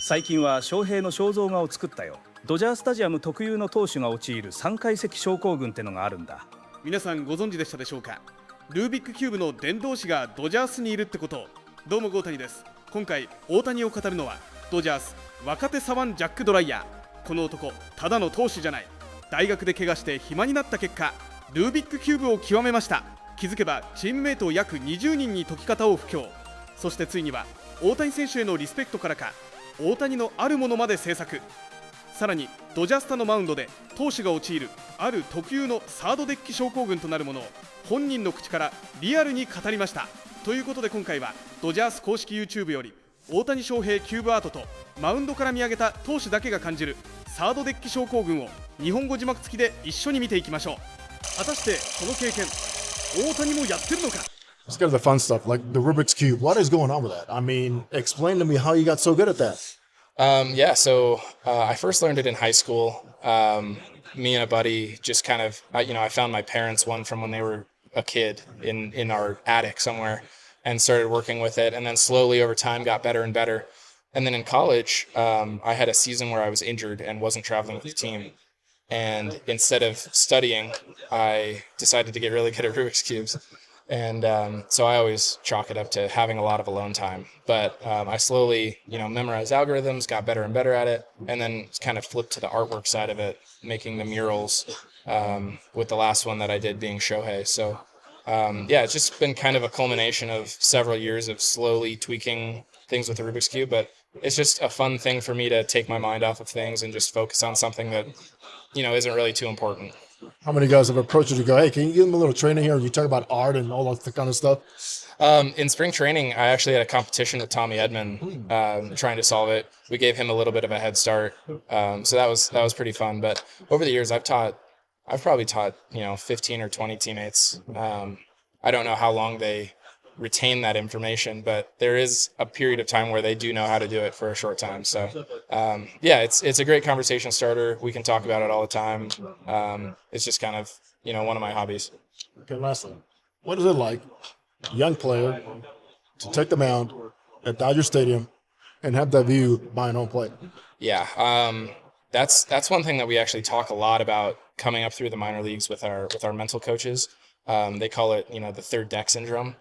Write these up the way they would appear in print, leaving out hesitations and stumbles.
最近は翔平の肖像画を作ったよ。ドジャースタジアム特有の投手が陥る3階席症候群ってのがあるんだ。皆さんご存知でしたでしょうか。ルービックキューブの伝道師がドジャースにいるってこと。どうも大谷です。今回大谷を語るのはドジャース若手左腕ジャック・ドライヤー。この男ただの投手じゃない。大学で怪我して暇になった結果ルービックキューブを極めました。気づけばチームメイト約20人に解き方を布教。そしてついには大谷選手へのリスペクトからか大谷のあるものまで制作。さらにドジャスタのマウンドで投手が陥るある特有のサードデッキ症候群となるものを本人の口からリアルに語りました。ということで今回はドジャース公式 YouTube より大谷翔平キューブアートとマウンドから見上げた投手だけが感じるサードデッキ症候群を日本語字幕付きで一緒に見ていきましょう。果たしてこの経験大谷もやってるのか。Let's get to the fun stuff, like the Rubik's Cube. What is going on with that? I mean, explain to me how you got so good at that. So I first learned it in high school. Me and a buddy just kind of, I found my parents one from when they were a kid in our attic somewhere and started working with it. And then slowly over time got better and better. And then in college, I had a season where I was injured and wasn't traveling with the team. And instead of studying, I decided to get really good at Rubik's Cubes. And so I always chalk it up to having a lot of alone time. But I slowly, memorized algorithms, got better and better at it, and then kind of flipped to the artwork side of it, making the murals, with the last one that I did being Shohei. So, it's just been kind of a culmination of several years of slowly tweaking things with the Rubik's Cube. But it's just a fun thing for me to take my mind off of things and just focus on something that, isn't really too important. How many guys have approached you to go, hey, can you give them a little training here? You talk about art and all that kind of stuff. In spring training, I actually had a competition with Tommy Edman, trying to solve it. We gave him a little bit of a head start. So that was pretty fun. But over the years, I've probably taught, 15 or 20 teammates. I don't know how long they retain that information, but there is a period of time where they do know how to do it for a short time. So, it's a great conversation starter. We can talk about it all the time. It's just kind of, one of my hobbies. Okay, lastly, what is it like, young player, to take the mound at Dodger Stadium and have that view by an home plate? Yeah, that's one thing that we actually talk a lot about coming up through the minor leagues with our mental coaches. They call it, the third deck syndrome.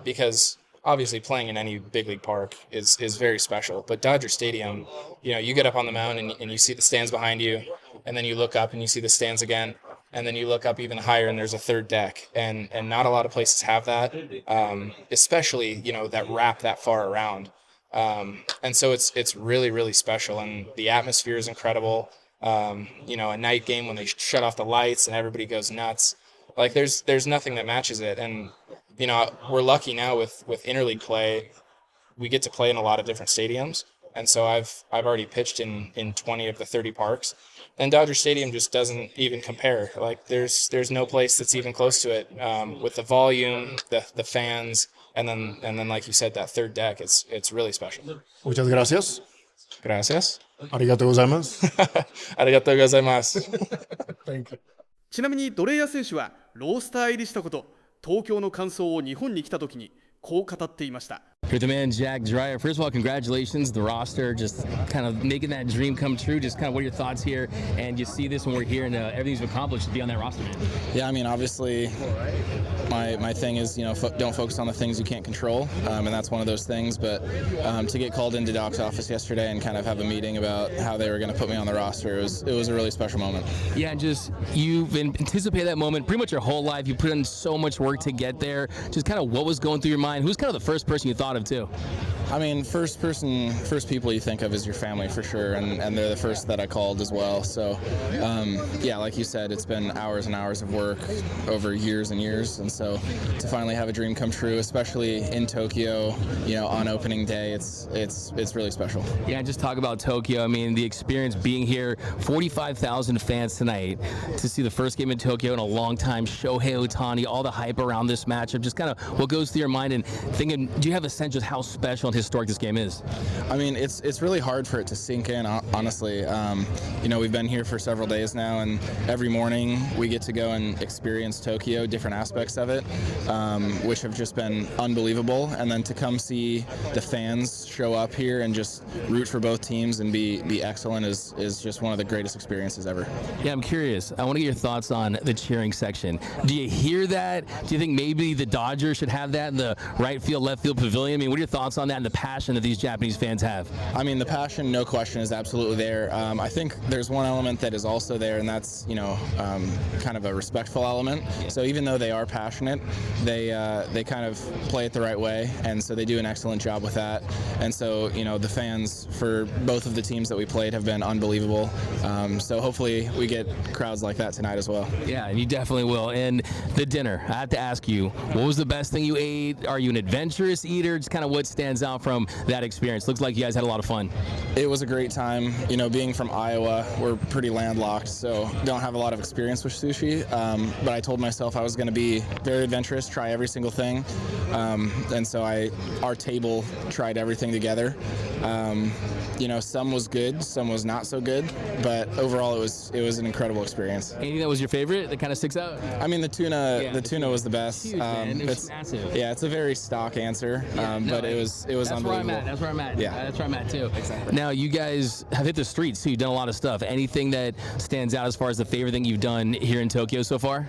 Because obviously playing in any big league park is very special. But Dodger Stadium, you get up on the mound and you see the stands behind you, and then you look up and you see the stands again, and then you look up even higher and there's a third deck. And not a lot of places have that, especially, that wrap that far around. And so it's really, really special, and the atmosphere is incredible. A night game when they shut off the lights and everybody goes nuts. Like there's nothing that matches it. And we're lucky now with interleague play. We get to play in a lot of different stadiums, and so I've already pitched in 20 of the 30 parks, and Dodger Stadium just doesn't even compare. Like there's no place that's even close to it, with the volume, the fans, and then like you said, that third deck. It's really special. Muchas gracias. Gracias. Arigatou gozaimasu. Arigatou gozaimasu. Thank you. ちなみにドレイヤ選手はロースター入りしたこと、東京の感想を日本に来た時にこう語っていました。With the man Jack Dreyer, first of all, congratulations, the roster, just kind of making that dream come true. Just kind of what are your thoughts here? And you see this when we're here and everything's accomplished to be on that roster, man. Yeah, I mean, obviously, my thing is, don't focus on the things you can't control, and that's one of those things. But to get called into Doc's office yesterday and kind of have a meeting about how they were going to put me on the roster, it was a really special moment. Yeah, and just you've anticipated that moment pretty much your whole life. You put in so much work to get there. Just kind of what was going through your mind? Who's kind of the first person you thought of too? I mean, first people you think of is your family for sure, and they're the first that I called as well. So, like you said, it's been hours and hours of work over years and years, and so to finally have a dream come true, especially in Tokyo, on opening day, it's really special. Yeah, just talk about Tokyo. I mean, the experience being here, 45,000 fans tonight to see the first game in Tokyo in a long time. Shohei Ohtani, all the hype around this matchup, just kind of what goes through your mind and thinking, do you have a sense of how special and historic this game is? I mean, it's really hard for it to sink in, honestly. You know, we've been here for several days now, and every morning we get to go and experience Tokyo, different aspects of it, which have just been unbelievable. And then to come see the fans show up here and just root for both teams and be excellent is just one of the greatest experiences ever. Yeah, I'm curious. I want to get your thoughts on the cheering section. Do you hear that? Do you think maybe the Dodgers should have that in the right field, left field pavilion? I mean, what are your thoughts on that and the passion that these Japanese fans have? I mean, the passion, no question, is absolutely there. I think there's one element that is also there, and that's, you know, kind of a respectful element. So even though they are passionate, they kind of play it the right way, and so they do an excellent job with that. And so, you know, the fans for both of the teams that we played have been unbelievable. So hopefully we get crowds like that tonight as well. Yeah, and you definitely will. And the dinner, I have to ask you, what was the best thing you ate? Are you an adventurous eater? Just kind of what stands out from that experience? Looks like you guys had a lot of fun. It was a great time. You know, being from Iowa, we're pretty landlocked, so don't have a lot of experience with sushi. But I told myself I was going to be very adventurous, try every single thing. And so our table tried everything together. You know, some was good, some was not so good, but overall it was an incredible experience. Anything that was your favorite that kind of sticks out? I mean, the tuna was the best. Huge, man. It was it's massive. Yeah, it's a very stock answer, but it was That's where I'm unbelievable. at. That's where I'm at. Yeah. That's where I'm at too. Exactly. Now you guys have hit the streets too. You've done a lot of stuff. Anything that stands out as far as the favorite thing you've done here in Tokyo so far?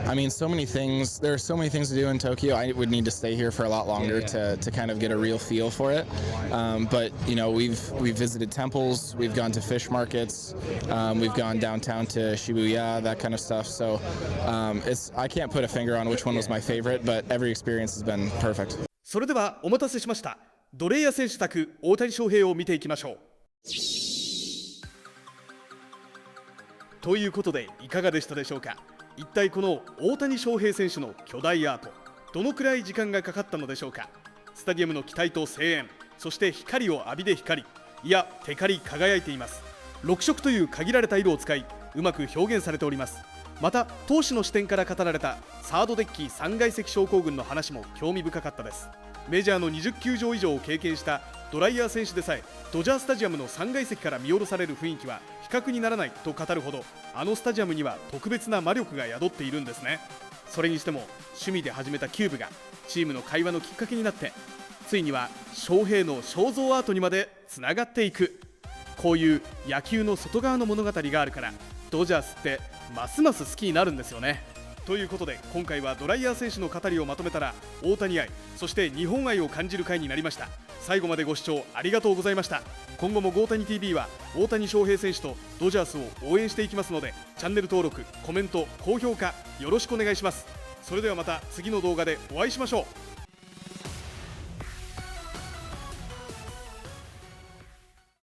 I mean, so many things. There are so many things to do in Tokyo. I would need to stay here for a lot longer to kind of get a real feel for it. But you know, we've visited temples, we've gone to fish markets, we've gone downtown to Shibuya, that kind of stuff. So I can't put a finger on which one was my favorite, but every experience has been perfect. それではお待たせしました。ドレイヤ選手宅大谷翔平を見ていきましょう。ということでいかがでしたでしょうか。一体この大谷翔平選手の巨大アート、どのくらい時間がかかったのでしょうか。スタジアムの期待と声援、そして光を浴びで光、いやテカリ輝いています。6色という限られた色を使いうまく表現されております。また投手の視点から語られたサードデッキ3階席症候群の話も興味深かったです。メジャーの20球場以上を経験したドライヤー選手でさえドジャースタジアムの3階席から見下ろされる雰囲気は比較にならないと語るほど、あのスタジアムには特別な魔力が宿っているんですね。それにしても趣味で始めたキューブがチームの会話のきっかけになって、ついには翔平の肖像アートにまでつながっていく。こういう野球の外側の物語があるからドジャースってますます好きになるんですよね。ということで今回はドライヤー選手の語りをまとめたら大谷愛、そして日本愛を感じる回になりました。最後までご視聴ありがとうございました。今後もゴータニ TV は大谷翔平選手とドジャースを応援していきますので、チャンネル登録、コメント、高評価よろしくお願いします。それではまた次の動画でお会いしましょう。